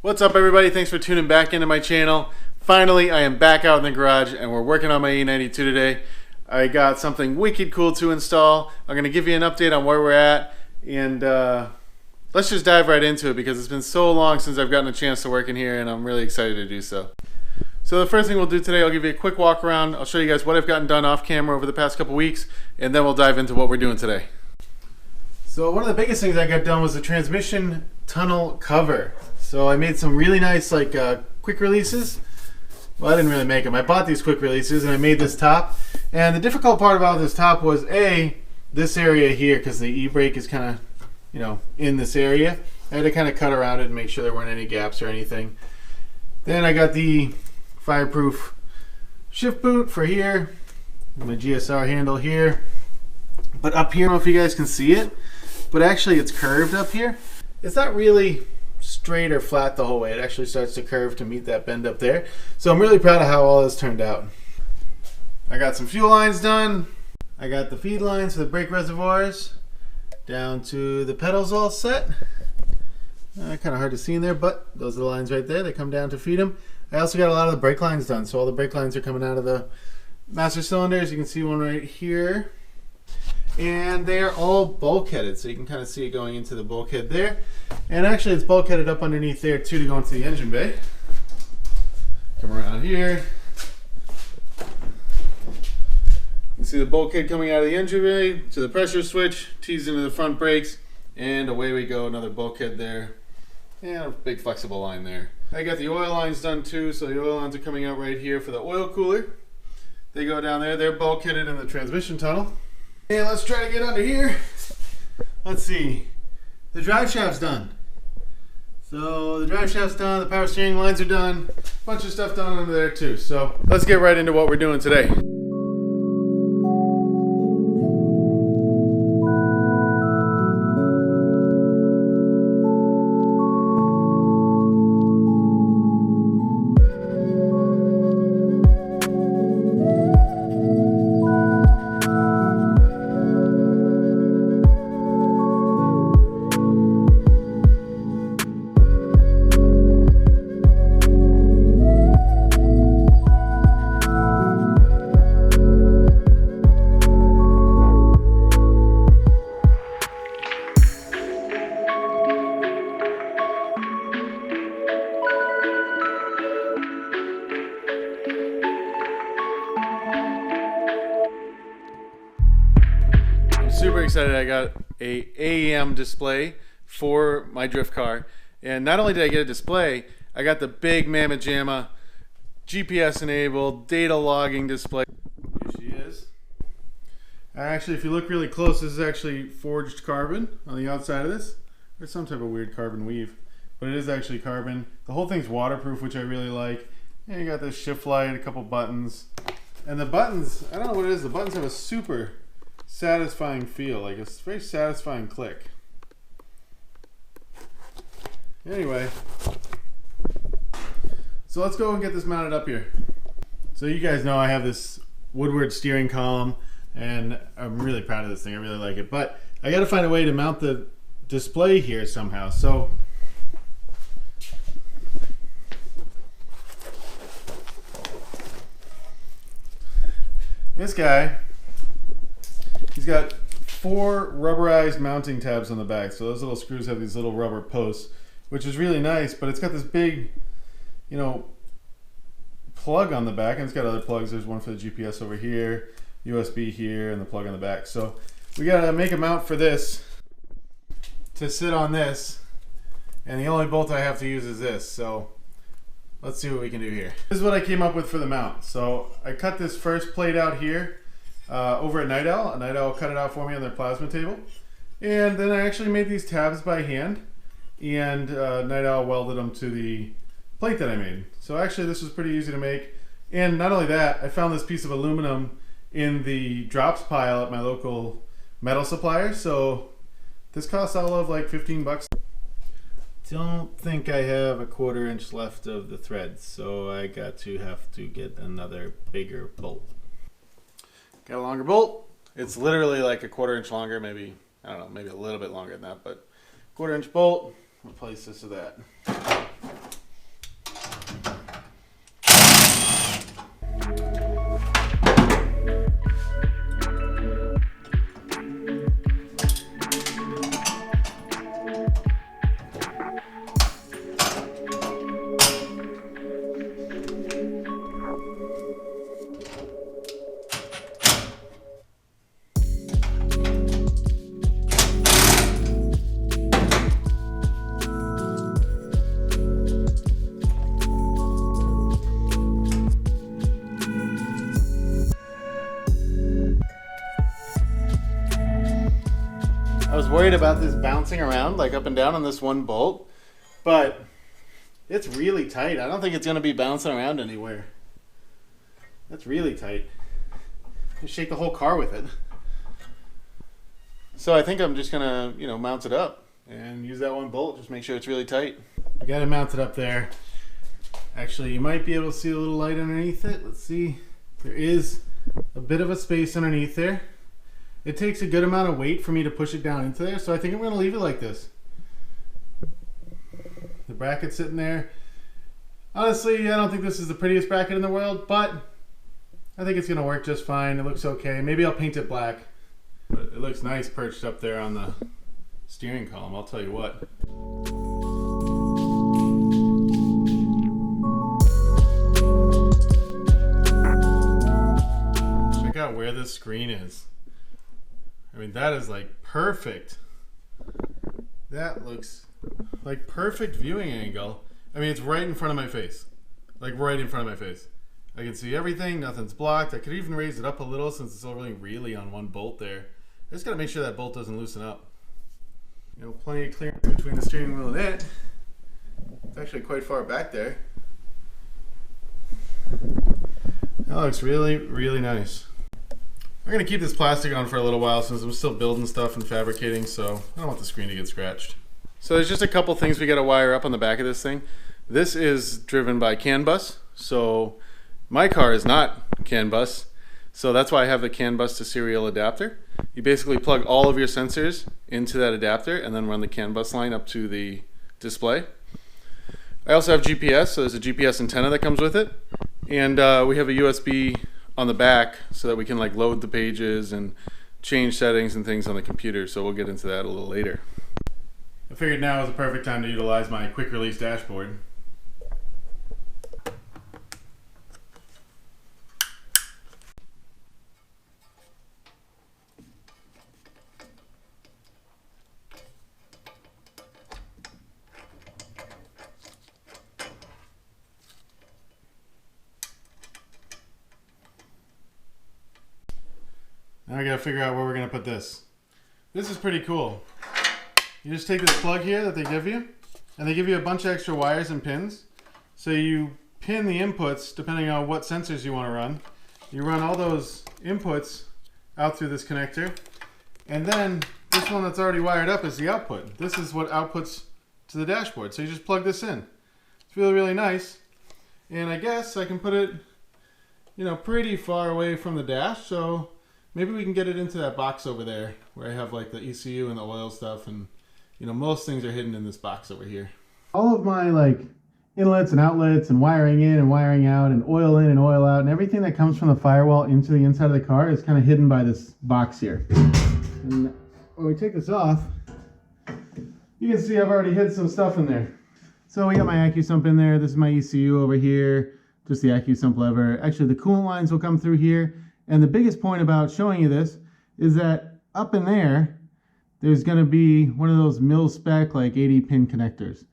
What's up everybody, thanks for tuning back into my channel. Finally, I am back out in the garage and we're working on my E92 today. I got something wicked cool to install. I'm going to give you an update on where we're at, and let's just dive right into it because it's been so long since I've gotten a chance to work in here and I'm really excited to do so. So the first thing we'll do today, I'll give you a quick walk around. I'll show you guys what I've gotten done off camera over the past couple weeks, and then we'll dive into what we're doing today. So one of the biggest things I got done was the transmission tunnel cover. So I made some really nice quick releases. Well, I didn't really make them. I bought these quick releases and I made this top. And the difficult part about this top was this area here, because the e-brake is kind of, in this area. I had to kind of cut around it and make sure there weren't any gaps or anything. Then I got the fireproof shift boot for here, my GSR handle here. But up here, I don't know if you guys can see it, but actually it's curved up here. It's not really straight or flat the whole way. It actually starts to curve to meet that bend up there. So I'm really proud of how all this turned out. I got some fuel lines done. I got the feed lines for the brake reservoirs down to the pedals all set. Kind of hard to see in there, but those are the lines right there. They come down to feed them. I also got a lot of the brake lines done. So all the brake lines are coming out of the master cylinders. You can see one right here. And they are all bulkheaded, so you can kind of see it going into the bulkhead there. And actually it's bulkheaded up underneath there too to go into the engine bay. Come around here. You can see the bulkhead coming out of the engine bay to the pressure switch, tees into the front brakes, and away we go, another bulkhead there. And a big flexible line there. I got the oil lines done too, so the oil lines are coming out right here for the oil cooler. They go down there, they're bulkheaded in the transmission tunnel. And let's try to get under here. Let's see. The drive shaft's done. So the drive shaft's done, the power steering lines are done, a bunch of stuff done under there too. So let's get right into what we're doing today. Super excited I got a AEM display for my drift car, and not only did I get a display, I got the big Mamma Jamma GPS enabled data logging display. Here she is. Actually, if you look really close, this is actually forged carbon on the outside of this. There's some type of weird carbon weave, but it is actually carbon. The whole thing's waterproof, which I really like. And you got this shift light, a couple buttons, and the buttons, I don't know what it is, the buttons have a super satisfying feel, like a very satisfying click. Anyway, so let's go and get this mounted up here. So you guys know I have this Woodward steering column and I'm really proud of this thing. I really like it, but I got to find a way to mount the display here somehow. So this guy, he's got 4 rubberized mounting tabs on the back. So those little screws have these little rubber posts, which is really nice, but it's got this big, plug on the back, and it's got other plugs. There's one for the GPS over here, USB here, and the plug on the back. So we gotta make a mount for this to sit on this, and the only bolt I have to use is this. So let's see what we can do here. This is what I came up with for the mount. So I cut this first plate out here over at Night Owl. Night Owl cut it out for me on their plasma table. And then I actually made these tabs by hand, and Night Owl welded them to the plate that I made. So actually this was pretty easy to make. And not only that, I found this piece of aluminum in the drops pile at my local metal supplier. So this costs all of like 15 bucks. Don't think I have a 1/4 inch left of the thread, so I have to get another bigger bolt. Got a longer bolt. It's literally like a 1/4 inch longer, maybe, I don't know, maybe a little bit longer than that, but 1/4 inch bolt. We'll place this to that. worried about this bouncing around like up and down on this one bolt, but it's really tight. I don't think it's going to be bouncing around anywhere. That's really tight. You shake the whole car with it. So I think I'm just going to, you know, mount it up and use that one bolt. Just make sure it's really tight. I got it mounted up there. Actually, you might be able to see a little light underneath it. Let's see. There is a bit of a space underneath there. It takes a good amount of weight for me to push it down into there, so I think I'm going to leave it like this. The bracket's sitting there. Honestly, I don't think this is the prettiest bracket in the world, but I think it's going to work just fine. It looks okay. Maybe I'll paint it black. But it looks nice perched up there on the steering column, I'll tell you what. Check out where this screen is. I mean, that is like perfect. That looks like perfect viewing angle. I mean, it's right in front of my face. Like right in front of my face. I can see everything, nothing's blocked. I could even raise it up a little since it's only really on one bolt there. I just gotta make sure that bolt doesn't loosen up. You know, plenty of clearance between the steering wheel and it. It's actually quite far back there. That looks really, really nice. I'm going to keep this plastic on for a little while since I'm still building stuff and fabricating, so I don't want the screen to get scratched. So there's just a couple things we got to wire up on the back of this thing. This is driven by CAN bus, so my car is not CAN bus, so that's why I have the CAN bus to serial adapter. You basically plug all of your sensors into that adapter and then run the CAN bus line up to the display. I also have GPS, so there's a GPS antenna that comes with it, and we have a USB on the back so that we can like load the pages and change settings and things on the computer, so we'll get into that a little later. I figured now is the perfect time to utilize my quick release dashboard. Now I gotta figure out where we're gonna put this. This is pretty cool. You just take this plug here that they give you, and they give you a bunch of extra wires and pins. So you pin the inputs depending on what sensors you want to run. You run all those inputs out through this connector, and then this one that's already wired up is the output. This is what outputs to the dashboard. So you just plug this in. It's really, really nice. And I guess I can put it, you know, pretty far away from the dash, so maybe we can get it into that box over there where I have like the ECU and the oil stuff, and you know, most things are hidden in this box over here. All of my like inlets and outlets and wiring in and wiring out and oil in and oil out and everything that comes from the firewall into the inside of the car is kind of hidden by this box here. And when we take this off, you can see I've already hid some stuff in there. So we got my AccuSump in there. This is my ECU over here, just the AccuSump lever. Actually, the coolant lines will come through here. And the biggest point about showing you this is that up in there, there's going to be one of those mil-spec like 80 pin connectors.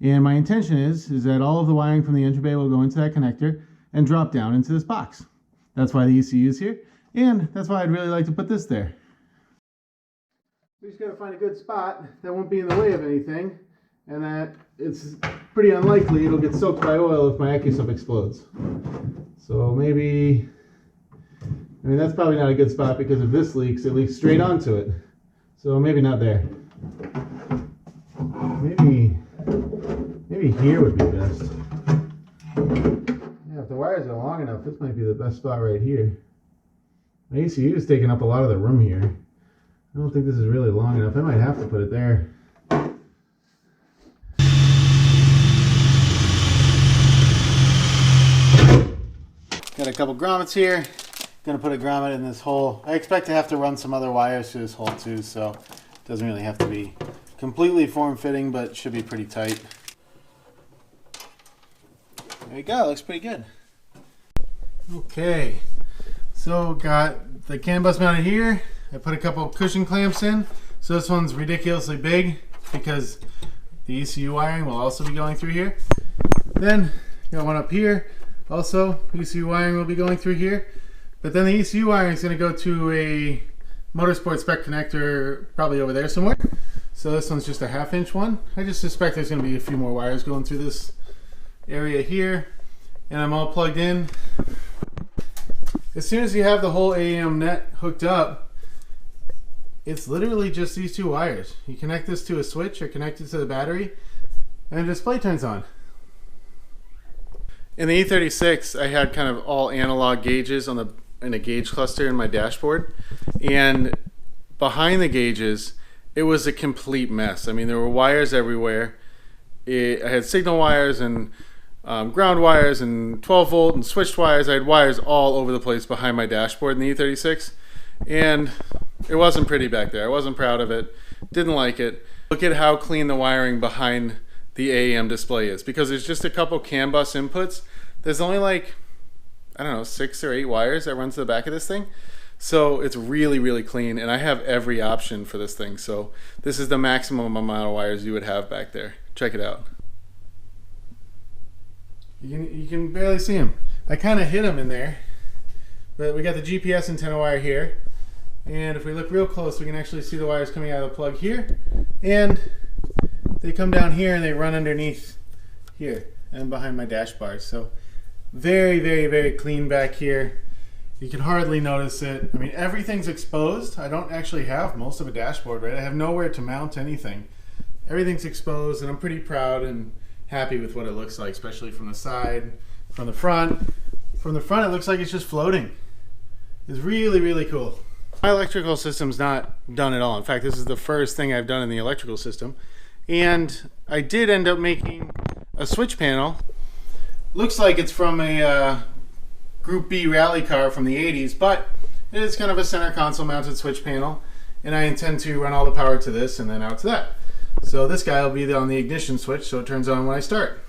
And my intention is that all of the wiring from the engine bay will go into that connector and drop down into this box. That's why the ECU is here, and that's why I'd really like to put this there. We just got to find a good spot that won't be in the way of anything, and that it's pretty unlikely it'll get soaked by oil if my AccuSump explodes. So maybe, I mean, that's probably not a good spot because if this leaks, it leaks straight onto it. So maybe not there. Maybe here would be best. Yeah, if the wires are long enough, this might be the best spot right here. My ECU is taking up a lot of the room here. I don't think this is really long enough. I might have to put it there. Got a couple grommets here. Gonna put a grommet in this hole. I expect to have to run some other wires through this hole too, so it doesn't really have to be completely form-fitting, but should be pretty tight. There you go, looks pretty good. Okay, so got the CAN bus mounted here. I put a couple cushion clamps in. So this one's ridiculously big because the ECU wiring will also be going through here. Then got one up here. Also, ECU wiring will be going through here. But then the ECU wiring is going to go to a motorsport spec connector probably over there somewhere. So this one's just a 1/2 inch one. I just suspect there's going to be a few more wires going through this area here. And I'm all plugged in. As soon as you have the whole AEM net hooked up, it's literally just these 2 wires. You connect this to a switch or connect it to the battery, and the display turns on. In the E36, I had kind of all analog gauges in a gauge cluster in my dashboard, and behind the gauges, it was a complete mess. I mean, there were wires everywhere. I had signal wires and ground wires and 12 volt and switched wires. I had wires all over the place behind my dashboard in the E36, and it wasn't pretty back there. I wasn't proud of it, didn't like it. Look at how clean the wiring behind the AEM display is, because there's just a couple CAN bus inputs. There's only like, I don't know, 6 or 8 wires that run to the back of this thing. So it's really, really clean, and I have every option for this thing. So this is the maximum amount of wires you would have back there. Check it out. You can barely see them. I kind of hid them in there, but we got the GPS antenna wire here, and if we look real close, we can actually see the wires coming out of the plug here, and they come down here and they run underneath here and behind my dash bars. So very, very, very clean back here. You can hardly notice it. I mean, everything's exposed. I don't actually have most of a dashboard, right? I have nowhere to mount anything. Everything's exposed, and I'm pretty proud and happy with what it looks like, especially from the side, from the front. From the front, it looks like it's just floating. It's really, really cool. My electrical system's not done at all. In fact, this is the first thing I've done in the electrical system. And I did end up making a switch panel. Looks like it's from a Group B rally car from the 80s, but it is kind of a center console mounted switch panel, and I intend to run all the power to this and then out to that. So this guy will be on the ignition switch, so it turns on when I start.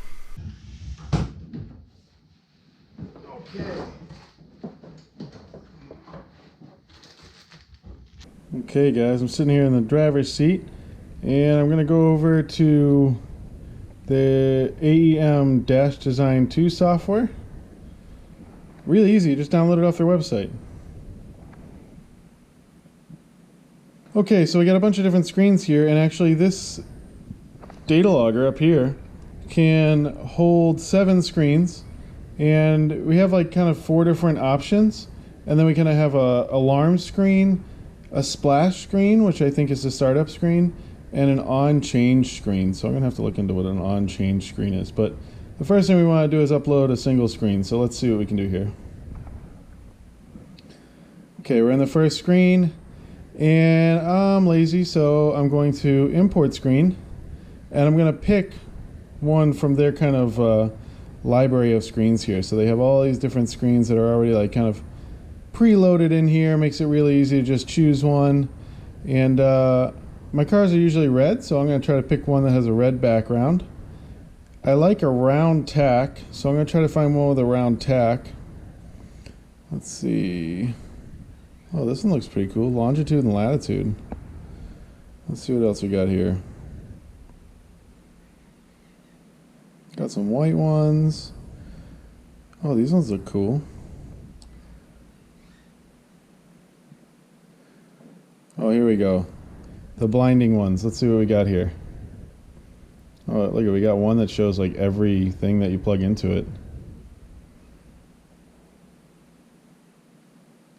Okay guys, I'm sitting here in the driver's seat, and I'm going to go over to the AEM Design 2 software. Really easy, just download it off their website. Okay, so we got a bunch of different screens here, and actually this data logger up here can hold 7 screens, and we have like kind of 4 different options, and then we kind of have a alarm screen, a splash screen, which I think is the startup screen, and an on change screen. So I'm gonna have to look into what an on change screen is, but the first thing we want to do is upload a single screen, so let's see what we can do here. Okay, we're in the first screen, and I'm lazy, so I'm going to import screen, and I'm going to pick one from their kind of library of screens here. So they have all these different screens that are already like kind of preloaded in here. Makes it really easy to just choose one, and my cars are usually red, so I'm going to try to pick one that has a red background. I like a round tack, so I'm going to try to find one with a round tack. Let's see. Oh, this one looks pretty cool. Longitude and latitude. Let's see what else we got here. Got some white ones. Oh, these ones look cool. Oh, here we go. The blinding ones. Let's see what we got here. Oh, look, we got one that shows like everything that you plug into it.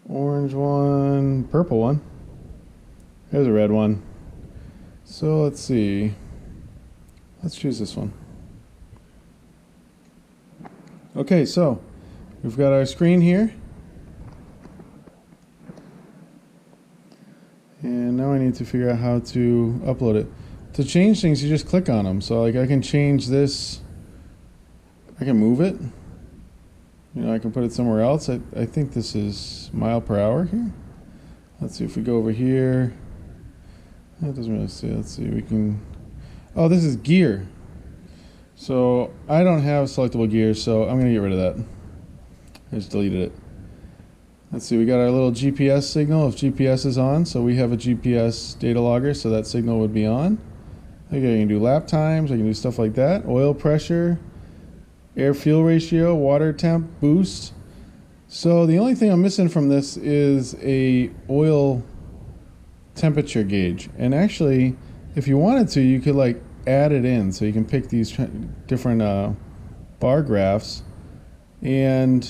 Orange one, purple one. Here's a red one. So let's see. Let's choose this one. Okay, so we've got our screen here. And now I need to figure out how to upload it. To change things, you just click on them. So like I can change this, I can move it. You know, I can put it somewhere else. I think this is mile per hour here. Let's see if we go over here. That doesn't really say. Let's see, we can, oh, this is gear. So I don't have selectable gears, so I'm gonna get rid of that. I just deleted it. Let's see, we got our little GPS signal if GPS is on. So we have a GPS data logger, so that signal would be on. Okay, I can do lap times, I can do stuff like that. Oil pressure, air fuel ratio, water temp, boost. So the only thing I'm missing from this is a oil temperature gauge. And actually, if you wanted to, you could like add it in. So you can pick these different bar graphs, and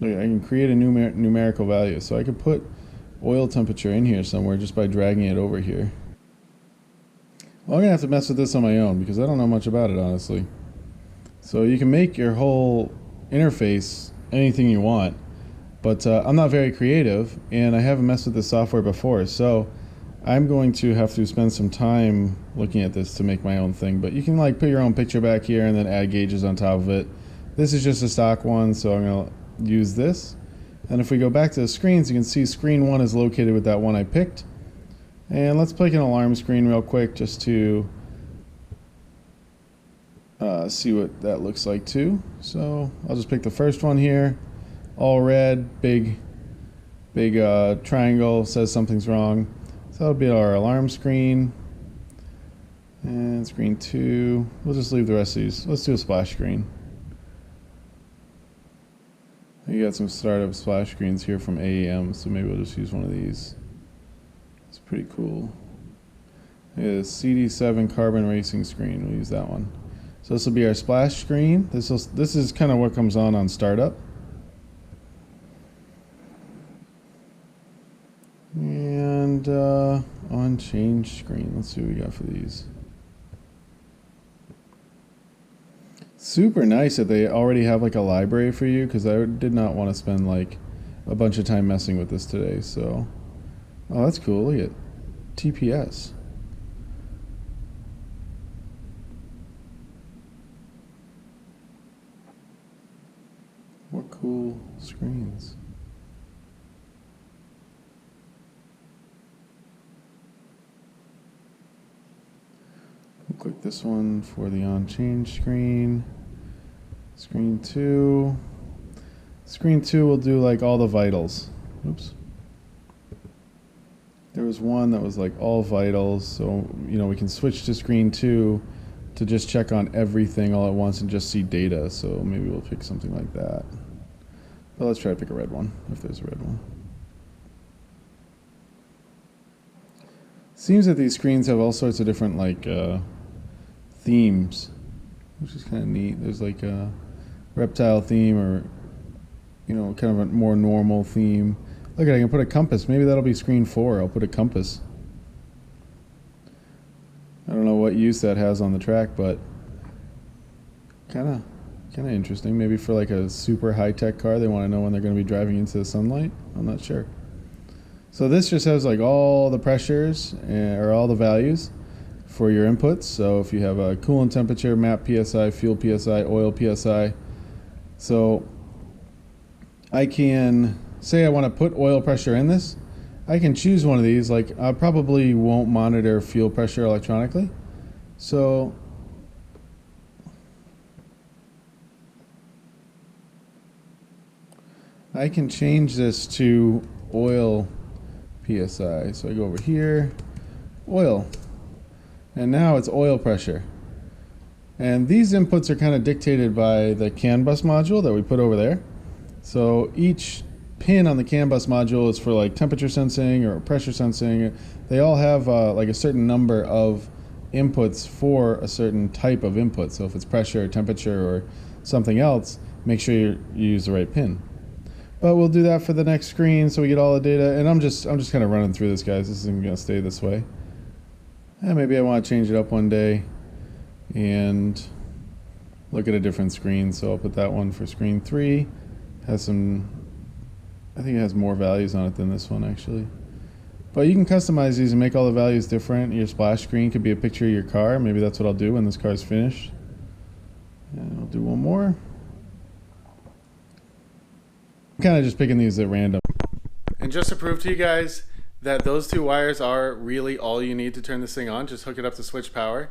I can create a numerical value. So I could put oil temperature in here somewhere just by dragging it over here. Well, I'm gonna have to mess with this on my own because I don't know much about it, honestly. So you can make your whole interface anything you want, but I'm not very creative and I haven't messed with this software before, so I'm going to have to spend some time looking at this to make my own thing. But you can like put your own picture back here and then add gauges on top of it. This is just a stock one, so I'm gonna use this. And if we go back to the screens, you can see screen 1 is located with that one I picked. And let's pick an alarm screen real quick just to see what that looks like too. So I'll just pick the first one here. All red, big triangle, says something's wrong. So that'll be our alarm screen. And screen 2, we'll just leave the rest of these. Let's do a splash screen. You got some startup splash screens here from AEM, so maybe we'll just use one of these. It's pretty cool. Yeah, CD7 carbon racing screen, we'll use that one. So this will be our splash screen. This is kind of what comes on startup. And on change screen, let's see what we got for these. Super nice that they already have like a library for you, because I did not want to spend like a bunch of time messing with this today. So, oh, that's cool. Look at TPS. What cool screens. We'll click this one for the on change screen. Screen 2. Screen 2 will do like all the vitals. Oops. There was one that was like all vitals, so you know we can switch to screen 2 to just check on everything all at once and just see data. So maybe we'll pick something like that. But let's try to pick a red one, if there's a red one. Seems that these screens have all sorts of different like themes, which is kind of neat. There's like a reptile theme, or you know, kind of a more normal theme. Look at, I can put a compass. Maybe that'll be screen 4. I'll put a compass. I don't know what use that has on the track, but kind of interesting. Maybe for like a super high-tech car, they want to know when they're going to be driving into the sunlight. I'm not sure. So this just has like all the pressures or all the values for your inputs. So if you have a coolant temperature, map PSI, fuel PSI, oil PSI. So I can say I want to put oil pressure in this. I can choose one of these. Like I probably won't monitor fuel pressure electronically. So I can change this to oil PSI. So I go over here, oil, and now it's oil pressure. And these inputs are kind of dictated by the CAN bus module that we put over there. So each pin on the CAN bus module is for like temperature sensing or pressure sensing. They all have like a certain number of inputs for a certain type of input. So if it's pressure or temperature or something else, make sure you use the right pin. But we'll do that for the next screen so we get all the data. And I'm just kind of running through this, guys. This isn't going to stay this way. And maybe I want to change it up one day and look at a different screen. So I'll put that one for screen 3. Has some, I think it has more values on it than this one actually. But you can customize these and make all the values different. Your splash screen could be a picture of your car. Maybe that's what I'll do when this car's finished. And I'll do one more. I'm kind of just picking these at random. And just to prove to you guys that those 2 wires are really all you need to turn this thing on, just hook it up to switch power.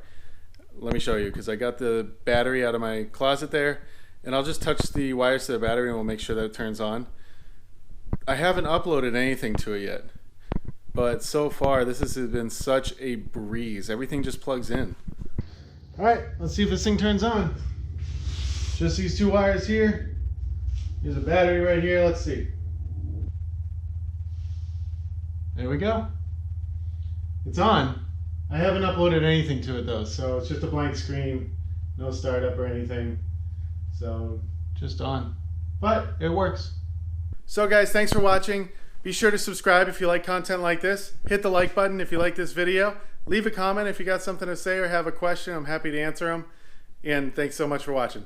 Let me show you, because I got the battery out of my closet there, and I'll just touch the wires to the battery and we'll make sure that it turns on. I haven't uploaded anything to it yet, but so far this has been such a breeze. Everything just plugs in. Alright, let's see if this thing turns on. Just these 2 wires here. Here's a battery right here, let's see. There we go. It's on. I haven't uploaded anything to it though, so it's just a blank screen, no startup or anything. So just on. But it works. So guys, thanks for watching. Be sure to subscribe if you like content like this. Hit the like button if you like this video. Leave a comment if you got something to say or have a question. I'm happy to answer them. And thanks so much for watching.